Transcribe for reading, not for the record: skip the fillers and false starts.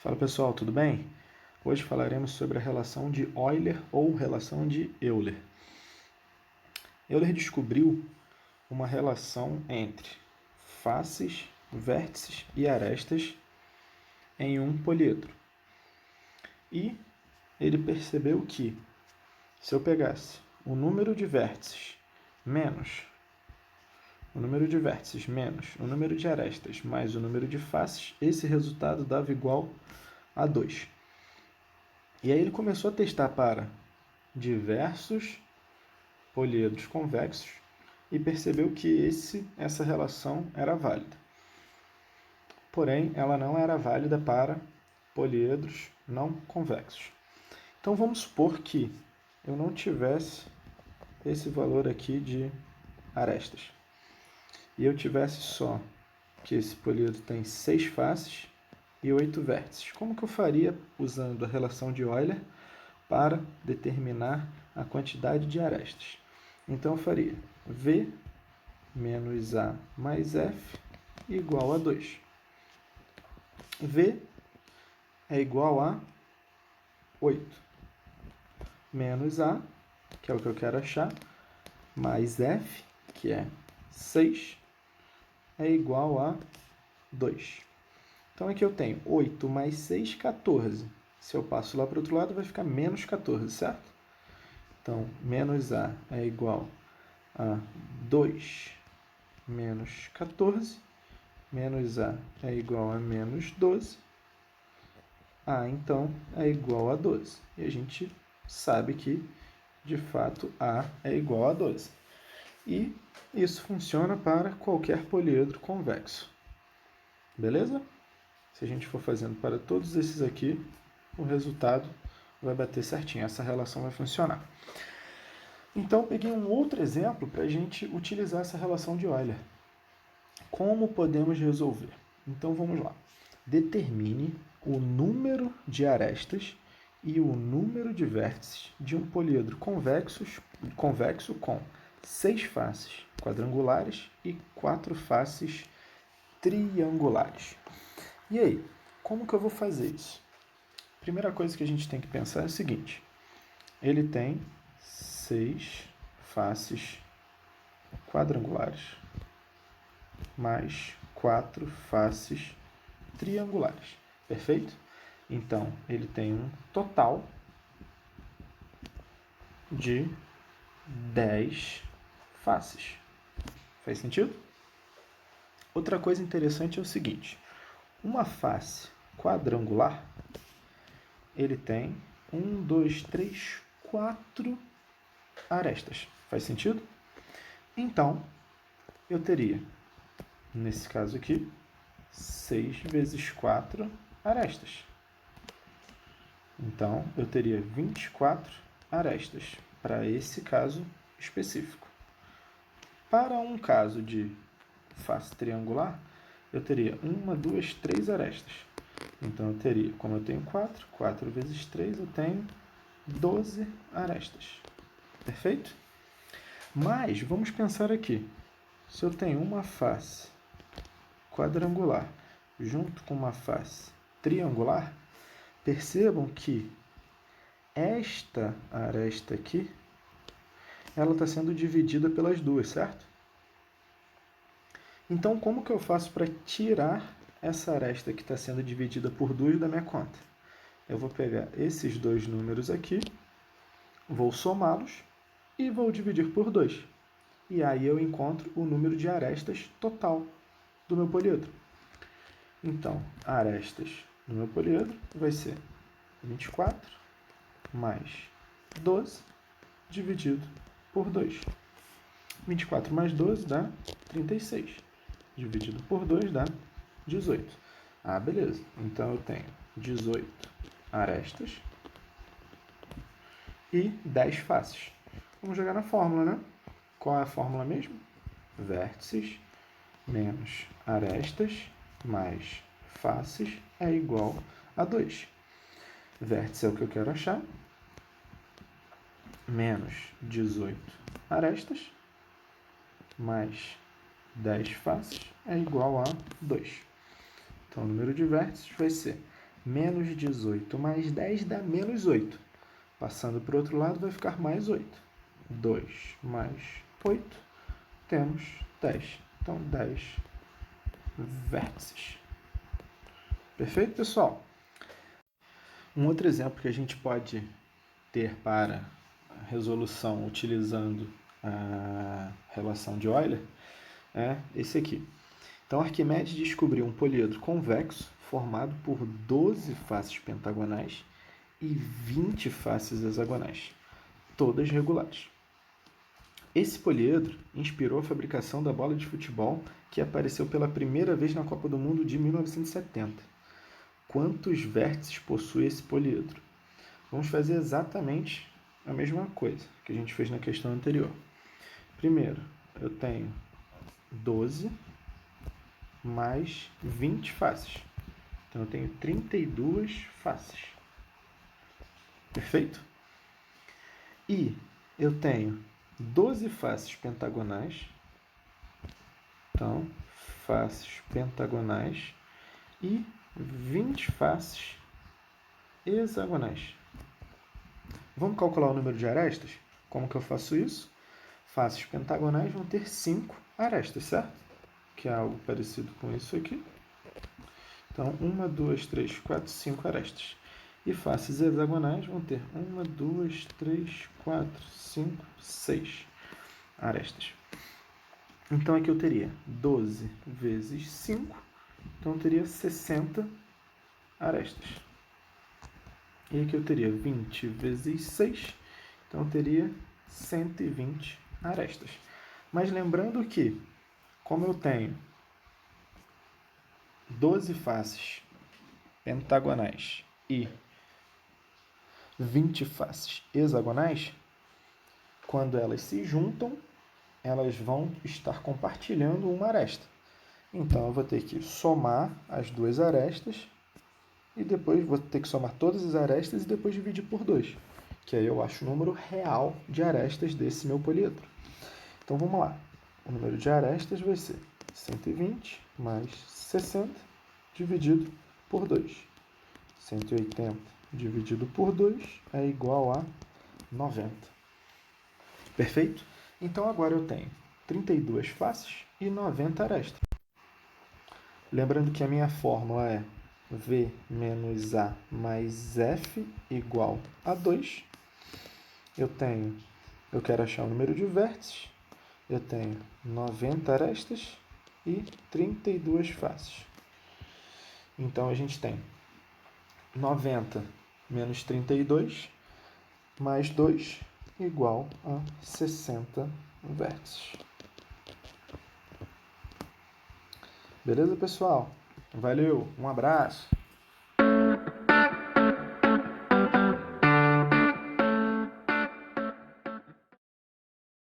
Fala pessoal, tudo bem? Hoje falaremos sobre a relação de Euler ou relação de Euler. Euler descobriu uma relação entre faces, vértices e arestas em um poliedro. E ele percebeu que se eu pegasse o número de vértices menos o número de arestas mais o número de faces, esse resultado dava igual a 2. E aí ele começou a testar para diversos poliedros convexos e percebeu que essa relação era válida. Porém, ela não era válida para poliedros não convexos. Então vamos supor que eu não tivesse esse valor aqui de arestas. E eu tivesse só que esse poliedro tem 6 faces e 8 vértices. Como que eu faria usando a relação de Euler para determinar a quantidade de arestas? Então eu faria V menos A mais F igual a 2. V é igual a 8 menos A, que é o que eu quero achar, mais F, que é 6, é igual a 2. Então aqui eu tenho 8 mais 6, 14. Se eu passo lá para o outro lado, vai ficar menos 14, certo? Então, menos A é igual a 2 menos 14, menos A é igual a menos 12, A então é igual a 12. E a gente sabe que, de fato, A é igual a 12. E isso funciona para qualquer poliedro convexo. Beleza? Se a gente for fazendo para todos esses aqui, o resultado vai bater certinho. Essa relação vai funcionar. Então, peguei um outro exemplo para a gente utilizar essa relação de Euler. Como podemos resolver? Então, vamos lá. Determine o número de arestas e o número de vértices de um poliedro convexo com 6 faces quadrangulares e 4 faces triangulares. E aí, como que eu vou fazer isso? Primeira coisa que a gente tem que pensar é o seguinte. Ele tem 6 faces quadrangulares mais 4 faces triangulares. Perfeito? Então, ele tem um total de 10 faces. Faz sentido? Outra coisa interessante é o seguinte. Uma face quadrangular, ele tem 1, 2, 3, 4 arestas. Faz sentido? Então, eu teria, nesse caso aqui, 6 vezes 4 arestas. Então, eu teria 24 arestas para esse caso específico. Para um caso de face triangular, eu teria 1, 2, 3 arestas. Então, eu teria, como eu tenho 4 vezes 3, eu tenho 12 arestas. Perfeito? Mas, vamos pensar aqui. Se eu tenho uma face quadrangular junto com uma face triangular, percebam que esta aresta aqui, ela está sendo dividida pelas duas, certo? Então, como que eu faço para tirar essa aresta que está sendo dividida por duas da minha conta? Eu vou pegar esses dois números aqui, vou somá-los e vou dividir por 2. E aí eu encontro o número de arestas total do meu poliedro. Então, arestas do meu poliedro vai ser 24 mais 12 dividido por 2. 24 mais 12 dá 36. Dividido por 2 dá 18. Ah, beleza. Então eu tenho 18 arestas e 10 faces. Vamos jogar na fórmula, né? Qual é a fórmula mesmo? Vértices menos arestas mais faces é igual a 2. Vértice é o que eu quero achar. Menos 18 arestas mais 10 faces é igual a 2. Então, o número de vértices vai ser Menos 18 mais 10 dá menos 8. Passando para o outro lado vai ficar mais 8. 2 mais 8, temos 10. Então, 10 vértices. Perfeito, pessoal? Um outro exemplo que a gente pode ter para a resolução utilizando a relação de Euler é esse aqui. Então, Arquimedes descobriu um poliedro convexo formado por 12 faces pentagonais e 20 faces hexagonais, todas regulares. Esse poliedro inspirou a fabricação da bola de futebol que apareceu pela primeira vez na Copa do Mundo de 1970. Quantos vértices possui esse poliedro? Vamos fazer exatamente a mesma coisa que a gente fez na questão anterior. Primeiro, eu tenho 12 mais 20 faces. Então, eu tenho 32 faces. Perfeito? E eu tenho 12 faces pentagonais. Então, faces pentagonais e 20 faces hexagonais. Vamos calcular o número de arestas? Como que eu faço isso? Faces pentagonais vão ter 5 arestas, certo? Que é algo parecido com isso aqui. Então, 1, 2, 3, 4, 5 arestas. E faces hexagonais vão ter 1, 2, 3, 4, 5, 6 arestas. Então, aqui eu teria 12 vezes 5. Então, eu teria 60 arestas. E aqui eu teria 20 vezes 6. Então, eu teria 120 arestas. Mas lembrando que, como eu tenho 12 faces pentagonais e 20 faces hexagonais, quando elas se juntam, elas vão estar compartilhando uma aresta. Então, eu vou ter que somar as duas arestas e depois vou ter que somar todas as arestas e depois dividir por 2, que aí eu acho o número real de arestas desse meu poliedro. Então, vamos lá. O número de arestas vai ser 120 mais 60 dividido por 2. 180 dividido por 2 é igual a 90. Perfeito? Então, agora eu tenho 32 faces e 90 arestas. Lembrando que a minha fórmula é V menos A mais F igual a 2. Eu quero achar o número de vértices. Eu tenho 90 arestas e 32 faces. Então, a gente tem 90 menos 32 mais 2 igual a 60 vértices. Beleza, pessoal? Valeu, um abraço!